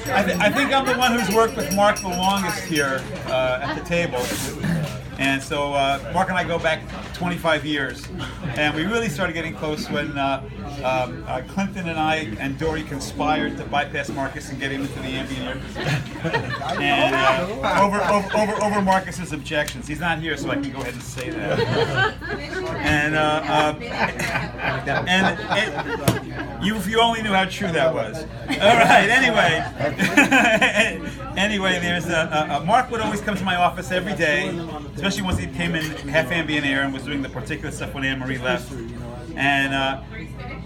I think I'm the one who's worked with Mark the longest here at the table. And so Mark and I go back 25 years. And we really started getting close when Clinton and I and Dory conspired to bypass Marcus and get him into the ambient air position. And over Marcus's objections. He's not here, so I can go ahead and say that. And if you only knew how true that was. All right, anyway, there's Mark would always come to my office every day, especially once he came in half ambient air and was doing the particular stuff when Anne-Marie left. And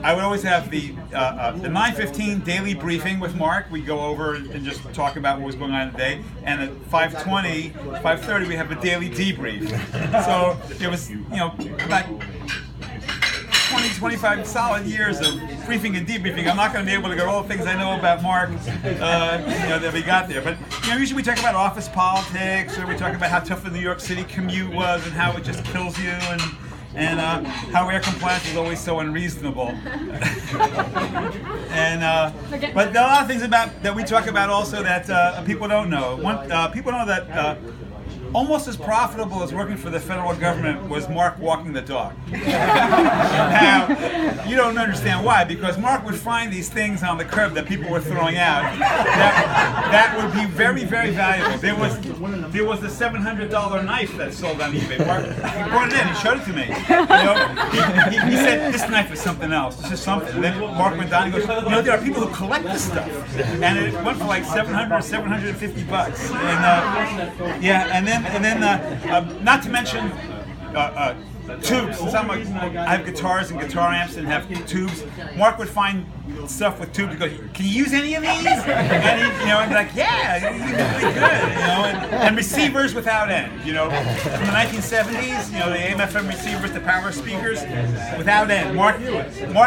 I would always have the 9:15 daily briefing with Mark. We'd go over and just talk about what was going on in the day. And at 5:20, 5:30, we have a daily debrief. So there was, about 25 solid years of briefing and debriefing. I'm not going to be able to go all the things I know about Mark, that we got there. But usually we talk about office politics, or we talk about how tough the New York City commute was, and how it just kills you, and how air compliance is always so unreasonable. But there are a lot of things that we talk about also that people don't know. People know that. Almost as profitable as working for the federal government was Mark walking the dog. Now, you don't understand why, because Mark would find these things on the curb that people were throwing out that would be very, very valuable. There was the $700 knife that sold on eBay. Mark, he brought it in, he showed it to me. He said, this knife is something else, this is something. And then Mark went down and goes, there are people who collect this stuff. And it went for like $750. And then not to mention tubes. Since I have guitars and guitar amps and have tubes, Mark would find stuff with tubes and go, can you use any of these? And he'd be like, yeah, you're really good, and receivers without end, from the 1970s, the AM/FM receivers, the power speakers, without end. Mark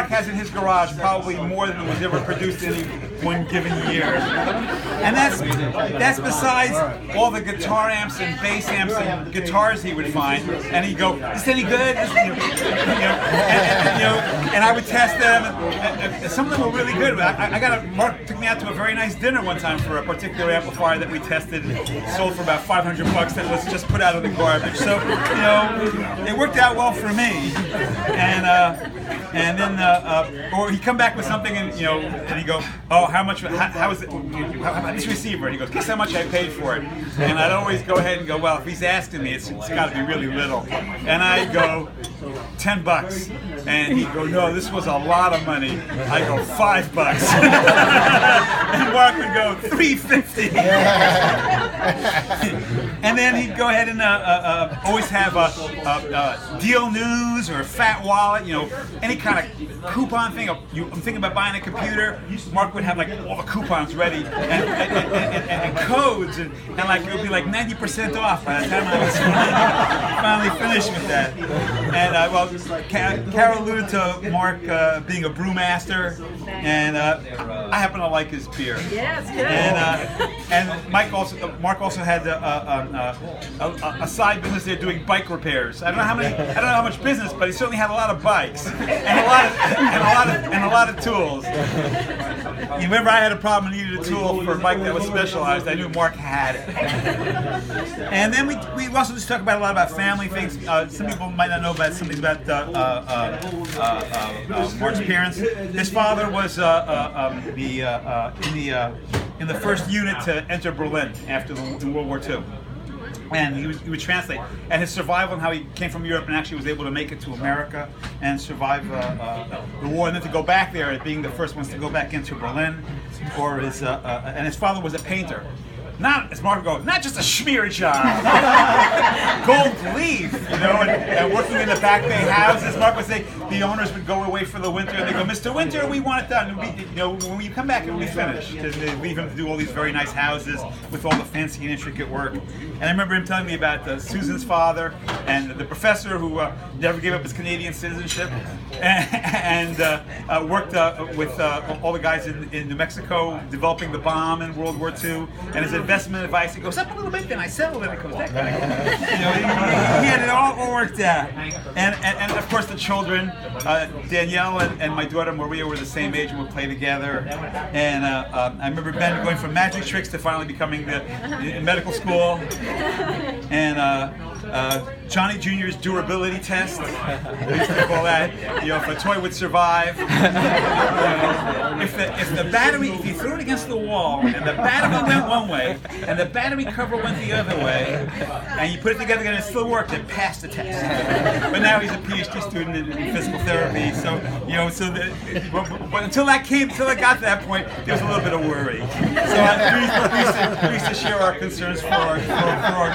has in his garage probably more than was ever produced in any one given year. And that's besides all the guitar amps and bass amps and guitars he would find, and he'd go, is this any good? And I would test them, and some of them were really good. Mark took me out to a very nice dinner one time for a particular amplifier that we tested, sold for about $500 that was just put out of the garbage. So, it worked out well for me. And then, or he'd come back with something and he'd go, oh, how is it, how about this receiver? And he goes, guess how much I paid for it? And I'd always go ahead and go, well, if he's asking me, it's got to be really little. And I'd go, $10. And he'd go, no, this was a lot of money. I go, $5. And Mark would go, $3.50. And then he'd go ahead and always have a deal news or a fat wallet, any kind of coupon thing. I'm thinking about buying a computer. Mark would have like all the coupons ready and codes, and like it would be like 90% off by the time I was finally finished with that. And Carol alluded to Mark being a brewmaster, and I happen to like his beer. Yes, good. And Mark also had a side business there doing bike repairs. I don't know how much business, but he certainly had a lot of bikes and a lot of tools. You remember I had a problem and needed a tool for a bike that was specialized. I knew Mark had it. And then we also just talk about a lot about family things. Some people might not know about some things about Mark's parents. His father was in the first unit to enter Berlin after World War II. And he would translate. And his survival and how he came from Europe and actually was able to make it to America and survive the war, and then to go back there, being the first ones to go back into Berlin. And his father was a painter. Not, as Mark goes, not just a schmear job. Gold leaf, and working in the back bay houses. Mark would say the owners would go away for the winter, and they go, Mr. Winter, we want it done. When you come back, it will be finished. And they leave him to do all these very nice houses with all the fancy and intricate work. And I remember him telling me about Susan's father and the professor who never gave up his Canadian citizenship and worked with all the guys in New Mexico developing the bomb in World War II. And his investment advice, it goes up a little bit, then I sell, then it goes down. He had it all worked out. And of course the children, Danielle and my daughter Maria were the same age and would play together. And I remember Ben going from magic tricks to finally becoming in medical school. And Johnny Jr.'s durability test. We used to call that, if a toy would survive. If the battery, if you threw it against the wall and the battery went one way and the battery cover went the other way, and you put it together and it still worked, it passed the test. But now he's a PhD student in physical therapy, so but until I got to that point, there was a little bit of worry. So we used to share our concerns for our